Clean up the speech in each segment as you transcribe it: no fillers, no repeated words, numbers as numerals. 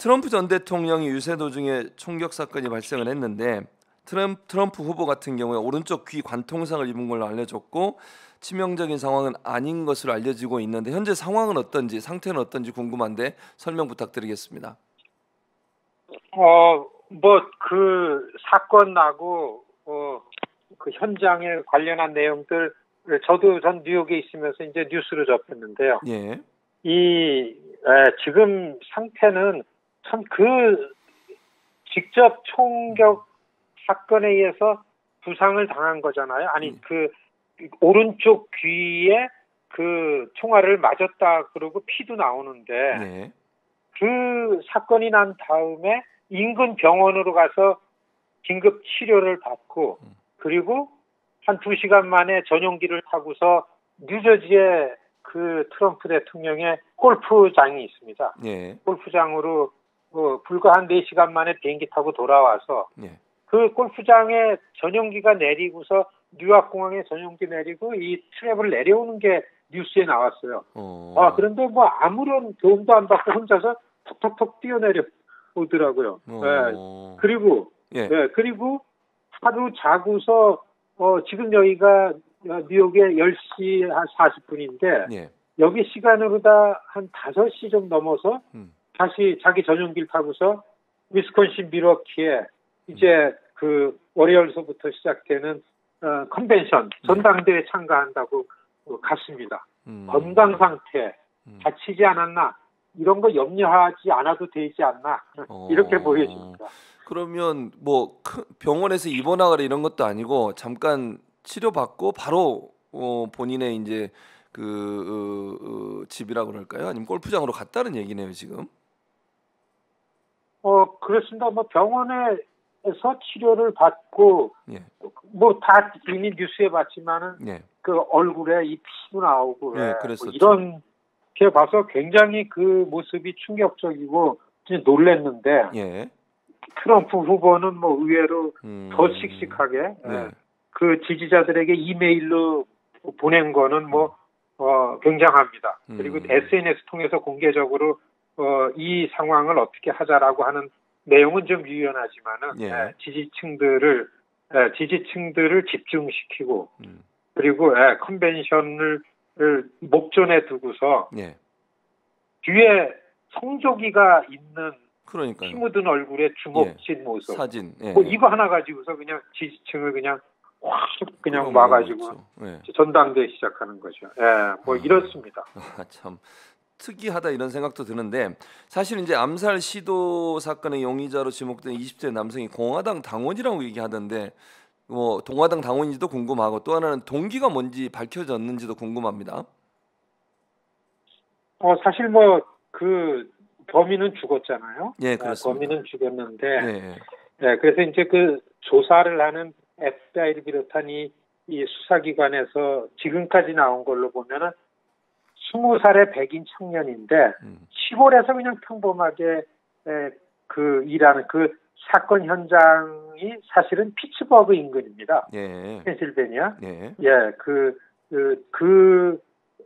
트럼프 전 대통령이 유세 도중에 총격 사건이 발생을 했는데 트럼프 후보 같은 경우에 오른쪽 귀 관통상을 입은 걸로 알려졌고 치명적인 상황은 아닌 것으로 알려지고 있는데 현재 상황은 어떤지 상태는 어떤지 궁금한데 설명 부탁드리겠습니다. 뭐 그 사건 나고 그 현장에 관련한 내용들 전 뉴욕에 있으면서 이제 뉴스로 접했는데요. 예. 지금 상태는 참 직접 총격 사건에 의해서 부상을 당한 거잖아요. 아니 그 오른쪽 귀에 그 총알을 맞았다 그러고 피도 나오는데 예. 그 사건이 난 다음에 인근 병원으로 가서 긴급 치료를 받고 그리고 한 2시간 만에 전용기를 타고서 뉴저지에 그 트럼프 대통령의 골프장이 있습니다. 예. 골프장으로 불과 한 4시간 만에 비행기 타고 돌아와서 예. 그 골프장에 전용기가 내리고서 뉴욕공항에 전용기 내리고 이 트랩을 내려오는 게 뉴스에 나왔어요. 그런데 뭐 아무런 도움도 안 받고 혼자서 톡톡톡 뛰어내려 오더라고요. 그리고 하루 자고서 지금 여기가 뉴욕의 10시 한 40분인데 예. 여기 시간으로 다 한 5시 좀 넘어서 다시 자기 전용기를 타고서 위스콘신 밀워키에 이제 그 월요일서부터 시작되는 컨벤션 전당대회에 참가한다고 갔습니다. 건강 상태 다치지 않았나 이런 거 염려하지 않아도 되지 않나 이렇게 보여집니다. 그러면 뭐 병원에서 입원하거나 이런 것도 아니고 잠깐 치료받고 바로 본인의 이제 그 집이라고 그럴까요? 아니면 골프장으로 갔다는 얘기네요 지금. 그렇습니다. 뭐 병원에서 치료를 받고 예. 뭐 다 이미 뉴스에 봤지만은 예. 그 얼굴에 이 피도 나오고 예, 뭐 이렇게 봐서 굉장히 그 모습이 충격적이고 진짜 놀랐는데 예. 트럼프 후보는 뭐 의외로 더 씩씩하게 네. 그 지지자들에게 이메일로 보낸 거는 뭐 굉장합니다. 그리고 SNS 통해서 공개적으로 이 상황을 어떻게 하자라고 하는 내용은 좀 유연하지만은 예. 지지층들을 집중시키고 그리고 컨벤션을 목전에 두고서 예. 뒤에 성조기가 있는 그러니까요. 피 묻은 얼굴에 주먹진 모습. 사진. 예. 뭐 이거 하나 가지고서 그냥 지지층을 그냥 확 그냥 그럼 와가지고 그렇죠. 예. 전당대회 시작하는 거죠. 뭐 이렇습니다. 참 특이하다 이런 생각도 드는데 사실 이제 암살 시도 사건의 용의자로 지목된 20대 남성이 공화당 당원이라고 얘기하던데 뭐 공화당 당원인지도 궁금하고 또 하나는 동기가 뭔지 밝혀졌는지도 궁금합니다. 사실 뭐 그 범인은 죽었잖아요. 예, 그렇습니다. 범인은 죽었는데, 예. 그래서 이제 그 조사를 하는 FBI를 비롯한 이 수사기관에서 지금까지 나온 걸로 보면은 20살의 백인 청년인데 시골에서 그냥 평범하게 그 일하는 그 사건 현장이 사실은 피츠버그 인근입니다. 예. 펜실베니아. 예.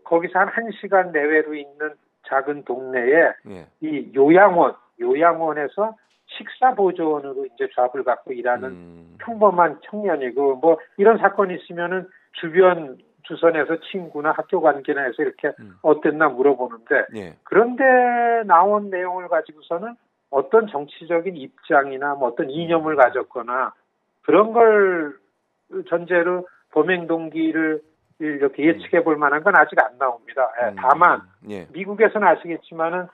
거기서 한 1시간 내외로 있는 작은 동네에 예. 이 요양원에서 식사보조원으로 이제 잡을 갖고 일하는 평범한 청년이고 뭐 이런 사건이 있으면은 주변 주선에서 친구나 학교 관계나 해서 이렇게 어땠나 물어보는데 예. 그런데 나온 내용을 가지고서는 어떤 정치적인 입장이나 뭐 어떤 이념을 가졌거나 그런 걸 전제로 범행 동기를 이렇게 예측해 볼 만한 건 아직 안 나옵니다. 다만 예. 미국에서는 아시겠지만은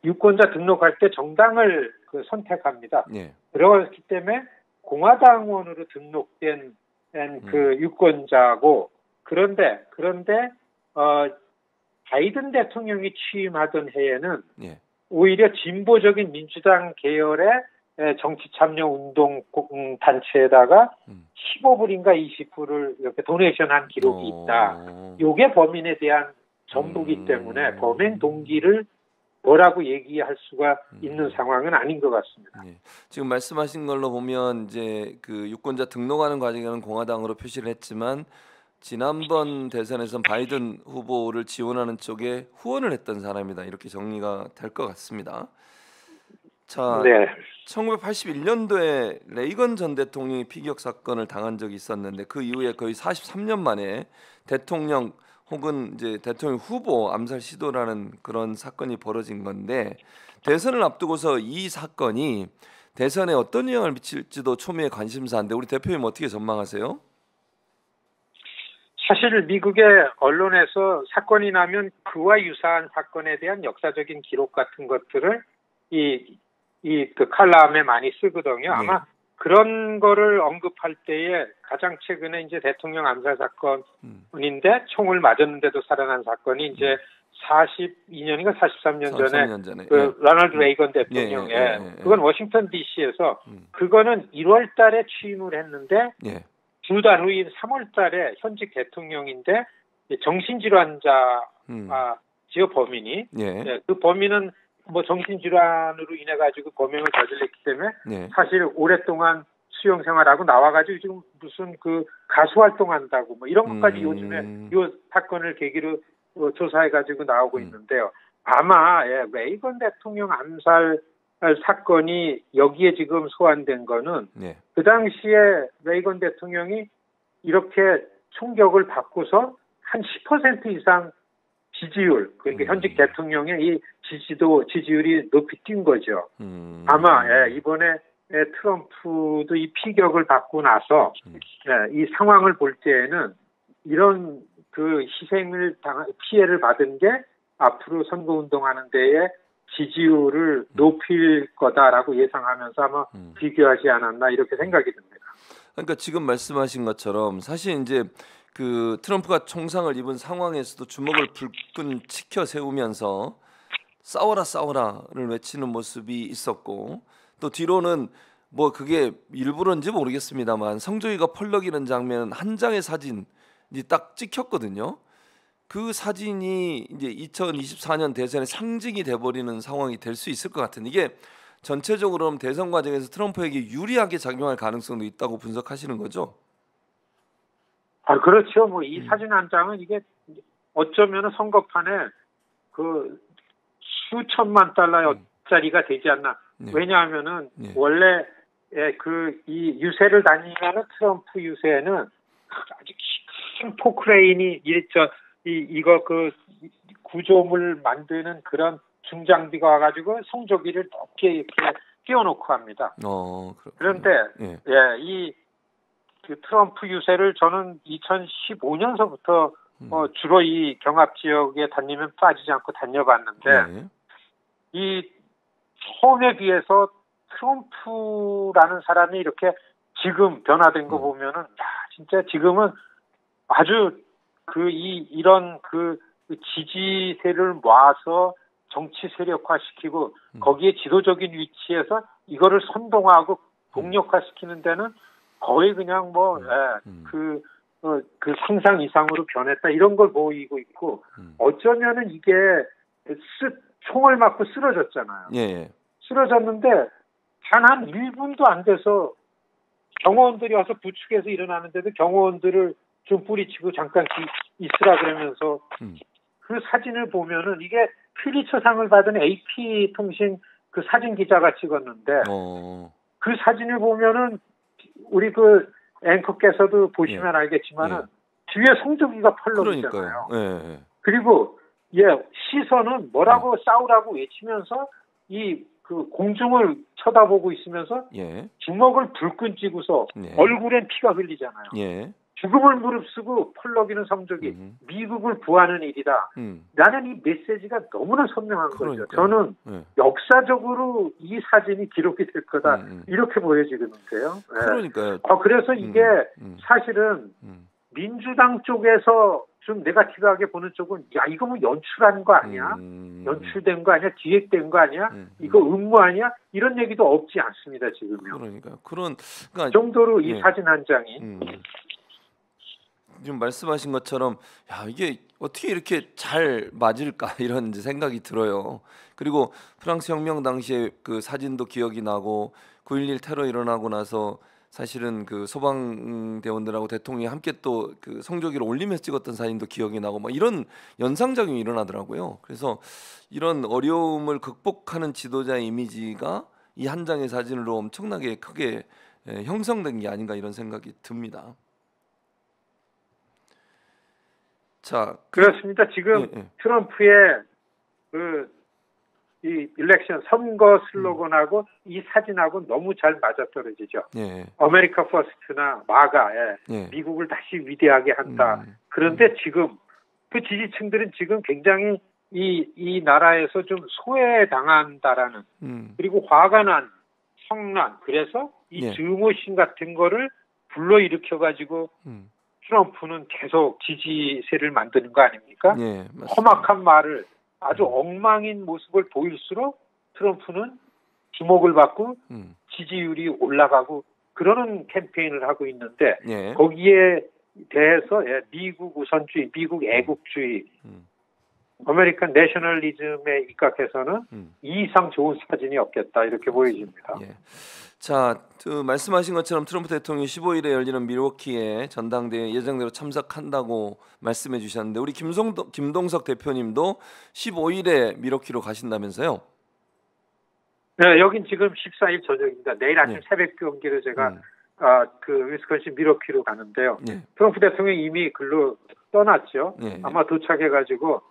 유권자 등록할 때 정당을 선택합니다. 예. 그렇기 때문에 공화당원으로 등록된 그 유권자고 그런데 바이든 대통령이 취임하던 해에는 예. 오히려 진보적인 민주당 계열의 정치 참여 운동 단체에다가 15불인가 20불을 이렇게 도네이션한 기록이 있다. 요게 범인에 대한 전부기 때문에 범행 동기를 뭐라고 얘기할 수가 있는 상황은 아닌 것 같습니다. 예. 지금 말씀하신 걸로 보면 이제 그 유권자 등록하는 과정에는 공화당으로 표시를 했지만 지난번 대선에선 바이든 후보를 지원하는 쪽에 후원을 했던 사람이다. 이렇게 정리가 될 것 같습니다. 자, 네. 1981년도에 레이건 전 대통령이 피격 사건을 당한 적이 있었는데 그 이후에 거의 43년 만에 대통령 혹은 이제 대통령 후보 암살 시도라는 그런 사건이 벌어진 건데 대선을 앞두고서 이 사건이 대선에 어떤 영향을 미칠지도 초미의 관심사인데 우리 대표님 어떻게 전망하세요? 사실 미국의 언론에서 사건이 나면 그와 유사한 사건에 대한 역사적인 기록 같은 것들을 그 칼럼에 많이 쓰거든요. 아마 그런 거를 언급할 때에 가장 최근에 이제 대통령 암살 사건인데 총을 맞았는데도 살아난 사건이 이제 42년인가 43년 전에 그 로널드 레이건 대통령의 그건 워싱턴 DC에서 그거는 1월 달에 취임을 했는데 두 달 후인 3월 달에 현직 대통령인데 정신질환자 지요 범인이 그 범인은 뭐 정신질환으로 인해 가지고 범행을 저질렀기 때문에 사실 오랫동안 수용 생활하고 나와가지고 지금 무슨 그 가수 활동한다고 뭐 이런 것까지 요즘에 이 사건을 계기로 조사해 가지고 나오고 있는데요. 아마 레이건 대통령 암살 사건이 여기에 지금 소환된 거는 그 당시에 레이건 대통령이 이렇게 총격을 받고서 한 10% 이상 지지율, 그러니까 현직 대통령의 이 지지율이 높이 뛴 거죠. 아마 이번에 트럼프도 이 피격을 받고 나서 이 상황을 볼 때에는 이런 그 피해를 받은 게 앞으로 선거운동하는 데에 지지율을 높일 거다라고 예상하면서 아마 비교하지 않았나 이렇게 생각이 듭니다. 그러니까 지금 말씀하신 것처럼 사실 이제 그 트럼프가 총상을 입은 상황에서도 주먹을 불끈 치켜 세우면서 싸워라를 외치는 모습이 있었고 또 뒤로는 뭐 그게 일부러인지 모르겠습니다만 성조기가 펄럭이는 장면 한 장의 사진이 딱 찍혔거든요. 그 사진이 이제 2024년 대선의 상징이 돼버리는 상황이 될 수 있을 것 같은데 이게 전체적으로 대선 과정에서 트럼프에게 유리하게 작용할 가능성도 있다고 분석하시는 거죠? 그렇죠. 뭐 이 사진 한 장은 이게 어쩌면 선거판에 그 수천만 달러짜리가 되지 않나. 왜냐하면은 원래 이 유세를 다니는 트럼프 유세는 아주 큰 포크레인이 이거 그 구조물 만드는 그런 중장비가 와가지고 성조기를 높게 이렇게 띄워놓고 합니다. 그런데 그 트럼프 유세를 저는 2015년서부터 주로 이 경합 지역에 다니면 빠지지 않고 다녀봤는데 이 처음에 비해서 트럼프라는 사람이 이렇게 지금 변화된 거 보면은 진짜 지금은 아주 이런 지지세를 모아서 정치 세력화시키고 거기에 지도적인 위치에서 이거를 선동하고 동력화시키는 데는 거의 그냥 그 상상 이상으로 변했다 이런 걸 보이고 있고 어쩌면은 이게 총을 맞고 쓰러졌잖아요. 쓰러졌는데 단 한 1분도 안 돼서 경호원들이 와서 부축해서 일어나는데도 경호원들을 좀 뿌리치고 잠깐 있으라 그러면서 그 사진을 보면은 이게 필리처상을 받은 AP 통신 그 사진 기자가 찍었는데 그 사진을 보면은 우리 그 앵커께서도 보시면 알겠지만은 뒤에 성조기가 펄럭이잖아요. 그리고 시선은 뭐라고 싸우라고 외치면서 그 공중을 쳐다보고 있으면서 주먹을 불끈 쥐고서 얼굴엔 피가 흘리잖아요. 죽음을 무릅쓰고 펄럭이는 성적이 미국을 구하는 일이다. 나는 이 메시지가 너무나 선명한 거죠. 저는 역사적으로 이 사진이 기록이 될 거다. 이렇게 보여지는데요. 그러니까요. 그래서 이게 사실은 민주당 쪽에서 좀 네거티브하게 보는 쪽은 이거 뭐 연출한 거 아니야? 연출된 거 아니야? 기획된 거 아니야? 이거 음모 아니야? 이런 얘기도 없지 않습니다. 지금요. 그러니까 정도로 이 사진 한 장이 지금 말씀하신 것처럼 이게 어떻게 이렇게 잘 맞을까 이런 이제 생각이 들어요. 그리고 프랑스 혁명 당시에 그 사진도 기억이 나고 9.11 테러 일어나고 나서 사실은 그 소방대원들하고 대통령이 함께 또 그 성조기를 올리면서 찍었던 사진도 기억이 나고 막 이런 연상작용이 일어나더라고요. 그래서 이런 어려움을 극복하는 지도자의 이미지가 이 한 장의 사진으로 엄청나게 크게 형성된 게 아닌가 이런 생각이 듭니다. 자, 그렇습니다. 지금 트럼프의 이 일렉션 선거 슬로건하고 이 사진하고 너무 잘 맞아떨어지죠. 아메리카 퍼스트나 마가에 미국을 다시 위대하게 한다. 그런데 지금 그 지지층들은 지금 굉장히 이 나라에서 좀 소외당한다라는 그리고 화가 난 성난 그래서 이 증오심 같은 거를 불러일으켜 가지고 트럼프는 계속 지지세를 만드는 거 아닙니까? 험악한 말을 아주 엉망인 모습을 보일수록 트럼프는 주목을 받고 지지율이 올라가고 그러는 캠페인을 하고 있는데 거기에 대해서 미국 우선주의, 미국 애국주의, 아메리칸 내셔널리즘에 입각해서는 이 이상 좋은 사진이 없겠다 이렇게 보여집니다. 자, 말씀하신 것처럼 트럼프 대통령이 15일에 열리는 밀워키에 전당대회 예정대로 참석한다고 말씀해 주셨는데 우리 김동석 대표님도 15일에 밀워키로 가신다면서요? 네, 여긴 지금 14일 저녁입니다. 내일 아침 새벽 경기로 제가 그 위스콘신 밀워키로 가는데요. 트럼프 대통령이 이미 글로 떠났죠. 아마 도착해가지고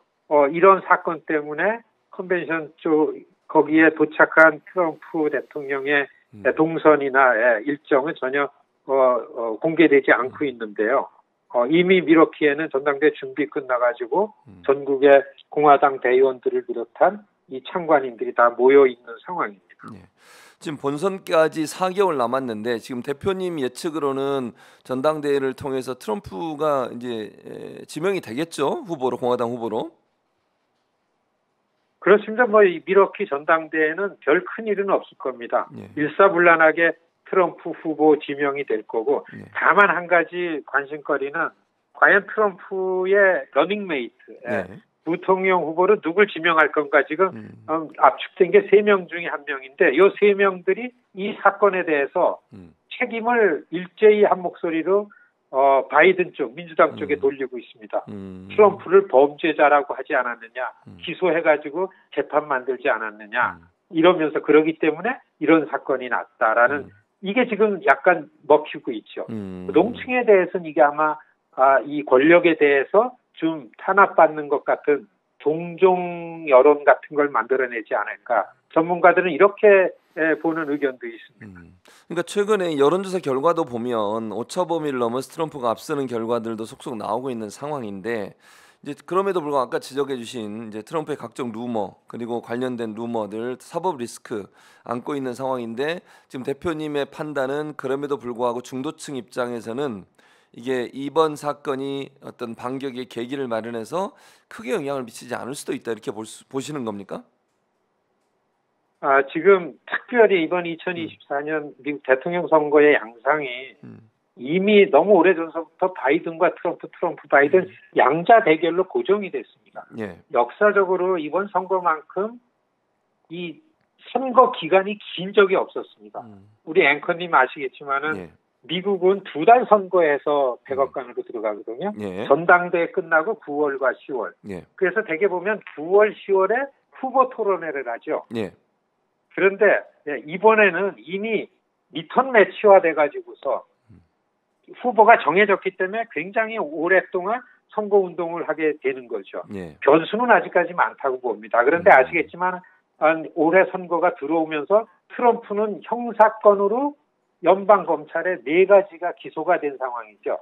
이런 사건 때문에 컨벤션 쪽 거기에 도착한 트럼프 대통령의 동선이나 일정은 전혀 공개되지 않고 있는데요. 이미 밀워키에는 전당대회 준비 끝나가지고 전국의 공화당 대의원들을 비롯한 이 참관인들이 다 모여 있는 상황입니다. 지금 본선까지 4개월 남았는데 지금 대표님 예측으로는 전당대회를 통해서 트럼프가 이제 지명이 되겠죠? 후보로 공화당 후보로. 그렇습니다. 이 밀워키 전당대회는 별 큰 일은 없을 겁니다. 일사불란하게 트럼프 후보 지명이 될 거고 다만 한 가지 관심거리는 과연 트럼프의 러닝메이트, 부통령 후보로 누굴 지명할 건가 지금 압축된 게 3명 중에 1명인데 이 3명들이 이 사건에 대해서 책임을 일제히 한 목소리로 바이든 쪽, 민주당 쪽에 돌리고 있습니다. 트럼프를 범죄자라고 하지 않았느냐, 기소해가지고 재판 만들지 않았느냐, 이러면서 그러기 때문에 이런 사건이 났다라는 이게 지금 약간 먹히고 있죠. 노동층에 대해서는 이게 아마 이 권력에 대해서 좀 탄압받는 것 같은 동종 여론 같은 걸 만들어내지 않을까. 전문가들은 이렇게 보는 의견도 있습니다. 그러니까 최근에 여론조사 결과도 보면 오차범위를 넘어서 트럼프가 앞서는 결과들도 속속 나오고 있는 상황인데 이제 그럼에도 불구하고 아까 지적해주신 이제 트럼프의 각종 루머 그리고 관련된 루머들 사법 리스크 안고 있는 상황인데 지금 대표님의 판단은 그럼에도 불구하고 중도층 입장에서는 이게 이번 사건이 어떤 반격의 계기를 마련해서 크게 영향을 미치지 않을 수도 있다 이렇게 보시는 겁니까? 지금 특별히 이번 2024년 미국 대통령 선거의 양상이 이미 너무 오래전서부터 바이든과 트럼프 바이든 양자 대결로 고정이 됐습니다. 역사적으로 이번 선거만큼 이 선거 기간이 긴 적이 없었습니다. 우리 앵커님 아시겠지만은 미국은 2달 선거에서 백악관으로 들어가거든요. 전당대회 끝나고 9월과 10월. 그래서 대개 보면 9월, 10월에 후보 토론회를 하죠. 그런데 이번에는 이미 리턴 매치화 돼가지고서 후보가 정해졌기 때문에 굉장히 오랫동안 선거운동을 하게 되는 거죠. 변수는 아직까지 많다고 봅니다. 그런데 아시겠지만 올해 선거가 들어오면서 트럼프는 형사건으로 연방검찰에 4가지가 기소가 된 상황이죠.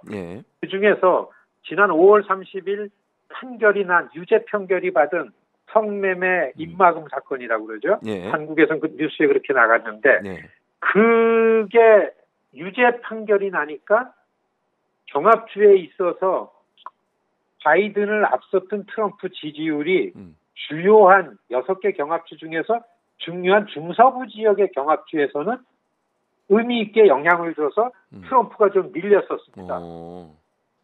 그중에서 지난 5월 30일 판결이 난 유죄 판결이 받은 성매매 입막음 사건이라고 그러죠. 한국에서는 그 뉴스에 그렇게 나갔는데 그게 유죄 판결이 나니까 경합주에 있어서 바이든을 앞섰던 트럼프 지지율이 주요한 6개 경합주 중에서 중요한 중서부 지역의 경합주에서는 의미 있게 영향을 줘서 트럼프가 좀 밀렸었습니다.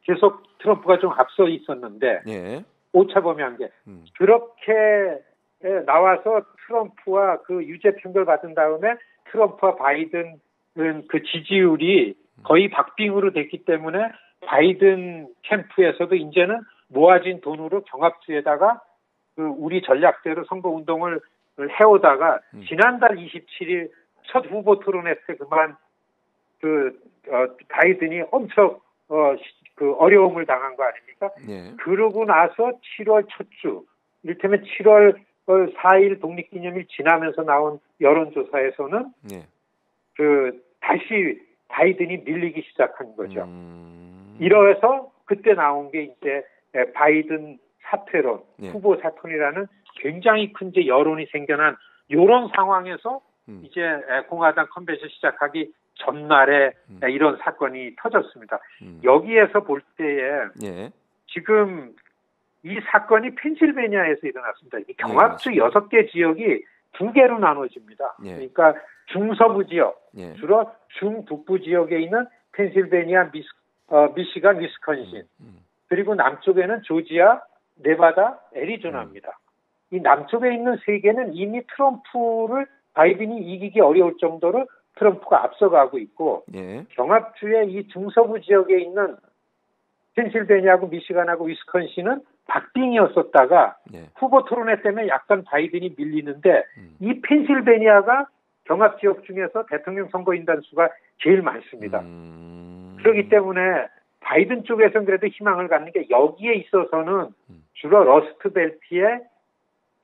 계속 트럼프가 좀 앞서 있었는데 오차범위한 게 그렇게 나와서 트럼프와 그 유죄 판결 받은 다음에 트럼프와 바이든은 그 지지율이 거의 박빙으로 됐기 때문에 바이든 캠프에서도 이제는 모아진 돈으로 경합주에다가 그 우리 전략대로 선거운동을 해오다가 지난달 27일 첫 후보 토론회 때 그만 바이든이 엄청 그 어려움을 당한 거 아닙니까? 예. 그러고 나서 7월 첫 주, 이를테면 7월 4일 독립기념일 지나면서 나온 여론조사에서는 예. 다시 바이든이 밀리기 시작한 거죠. 이러해서 그때 나온 게 이제 바이든 사퇴론, 예. 후보 사퇴론이라는 굉장히 큰 이제 여론이 생겨난 이런 상황에서 이제 공화당 컨벤션 시작하기 전날에 이런 사건이 터졌습니다. 여기에서 볼 때에 예. 지금 이 사건이 펜실베니아에서 일어났습니다. 이 경합주 6개 지역이 2개로 나눠집니다. 예. 그러니까 중서부 지역, 예. 주로 중북부 지역에 있는 펜실베니아, 미시간, 위스콘신, 그리고 남쪽에는 조지아, 네바다, 애리조나입니다. 이 남쪽에 있는 3개는 이미 트럼프를 바이든이 이기기 어려울 정도로 트럼프가 앞서가고 있고, 예. 경합주의 이 중서부 지역에 있는 펜실베니아하고 미시간하고 위스콘신은 박빙이었었다가 예. 후보 토론회 때문에 약간 바이든이 밀리는데 이 펜실베니아가 경합 지역 중에서 대통령 선거 인단수가 제일 많습니다. 그렇기 때문에 바이든 쪽에서는 그래도 희망을 갖는 게 여기에 있어서는 주로 러스트벨트의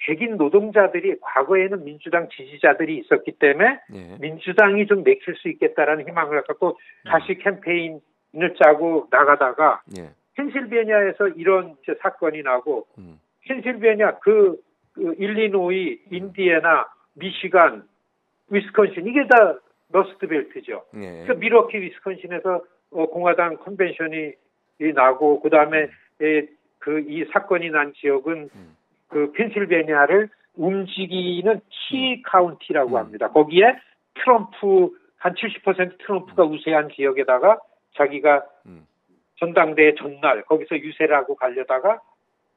백인 노동자들이 과거에는 민주당 지지자들이 있었기 때문에 예. 민주당이 좀 내킬 수 있겠다라는 희망을 갖고 다시 캠페인을 짜고 나가다가 예. 펜실베니아에서 이런 이제 사건이 나고 펜실베니아 일리노이, 인디애나, 미시간, 위스콘신 이게 다 러스트벨트죠. 예. 그러니까 밀워키 위스콘신에서 공화당 컨벤션이 나고 그다음에 이 사건이 난 지역은 그 펜실베니아를 움직이는 키 카운티라고 합니다. 거기에 트럼프 한 70% 트럼프가 우세한 지역에다가 자기가 전당대회 전날 거기서 유세를 하고 가려다가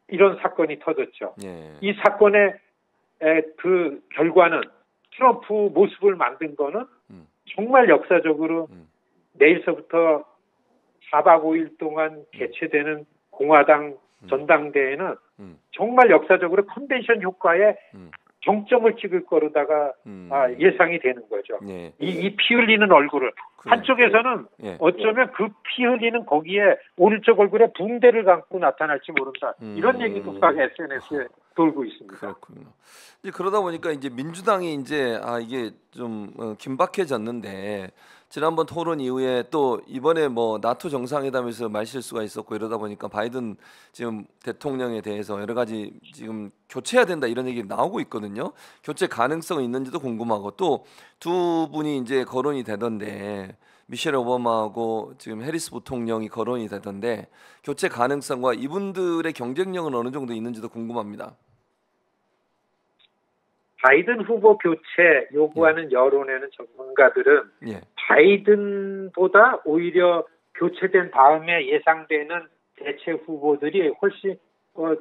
이런 사건이 터졌죠. 예. 이 사건의 그 결과는 트럼프 모습을 만든 거는 정말 역사적으로 내일서부터 4박 5일 동안 개최되는 공화당 전당대회는 정말 역사적으로 컨벤션 효과에 정점을 찍을 거로다가 예상이 되는 거죠. 예. 이 피 흘리는 얼굴을 한쪽에서는 예. 어쩌면 그 피 흘리는 거기에 오른쪽 얼굴에 붕대를 감고 나타날지 모른다. 이런 얘기도 막 SNS에 돌고 있습니다. 그렇군요. 이제 그러다 보니까 이제 민주당이 이제 이게 좀 긴박해졌는데 지난번 토론 이후에 또 이번에 뭐 나토 정상회담에서 말실수가 있었고 이러다 보니까 바이든 지금 대통령에 대해서 여러 가지 지금 교체해야 된다 이런 얘기 나오고 있거든요. 교체 가능성이 있는지도 궁금하고 또 두 분이 이제 거론이 되던데 미셸 오바마하고 지금 해리스 부통령이 거론이 되던데 교체 가능성과 이분들의 경쟁력은 어느 정도 있는지도 궁금합니다. 바이든 후보 교체 요구하는 여론에는 전문가들은 바이든보다 오히려 교체된 다음에 예상되는 대체 후보들이 훨씬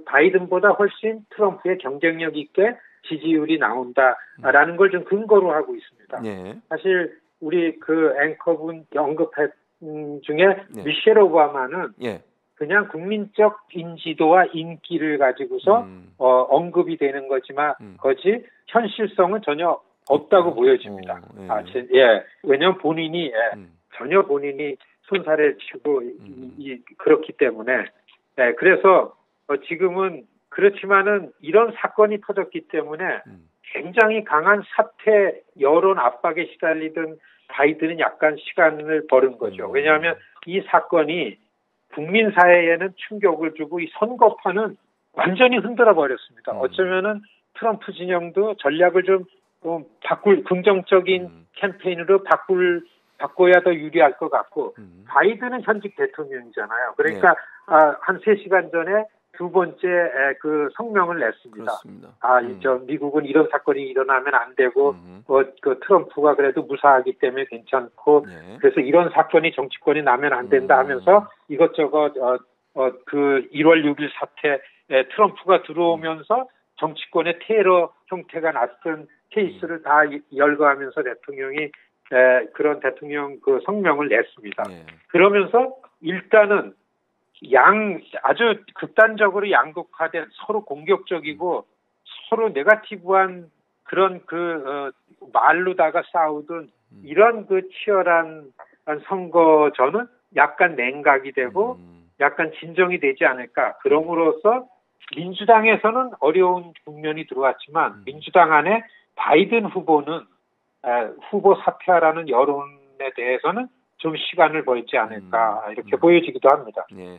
바이든보다 훨씬 트럼프의 경쟁력 있게 지지율이 나온다라는 걸 좀 근거로 하고 있습니다. 사실 우리 그 앵커분 언급한 중에 미셸 오바마는 그냥 국민적 인지도와 인기를 가지고서 언급이 되는 거지만 거지 현실성은 전혀 없다고 보여집니다. 왜냐하면 본인이 전혀 본인이 손살에 치고 그렇기 때문에 그래서 지금은 그렇지만은 이런 사건이 터졌기 때문에 굉장히 강한 사퇴 여론 압박에 시달리던 바이든은 약간 시간을 벌은 거죠. 왜냐하면 이 사건이 국민 사회에는 충격을 주고 이 선거판은 완전히 흔들어 버렸습니다. 어쩌면은 트럼프 진영도 전략을 좀 긍정적인 캠페인으로 바꿔야 더 유리할 것 같고 바이든은 현직 대통령이잖아요. 그러니까 한 3시간 전에 두 번째 그 성명을 냈습니다. 미국은 이런 사건이 일어나면 안 되고 그 트럼프가 그래도 무사하기 때문에 괜찮고 그래서 이런 사건이 정치권에 나면 안 된다 하면서 이것저것 그 1월 6일 사태 트럼프가 들어오면서 정치권의 테러 형태가 났던 케이스를 다 열거하면서 대통령이 그런 대통령 그 성명을 냈습니다. 그러면서 일단은 아주 극단적으로 양극화된 서로 공격적이고 서로 네거티브한 그런 말로다가 싸우던 이런 치열한 선거전은 약간 냉각이 되고 약간 진정이 되지 않을까. 그럼으로써 민주당에서는 어려운 국면이 들어왔지만 민주당 안에 바이든 후보는 후보 사퇴하라는 여론에 대해서는 좀 시간을 벌지 않을까 이렇게 보여지기도 합니다. 네.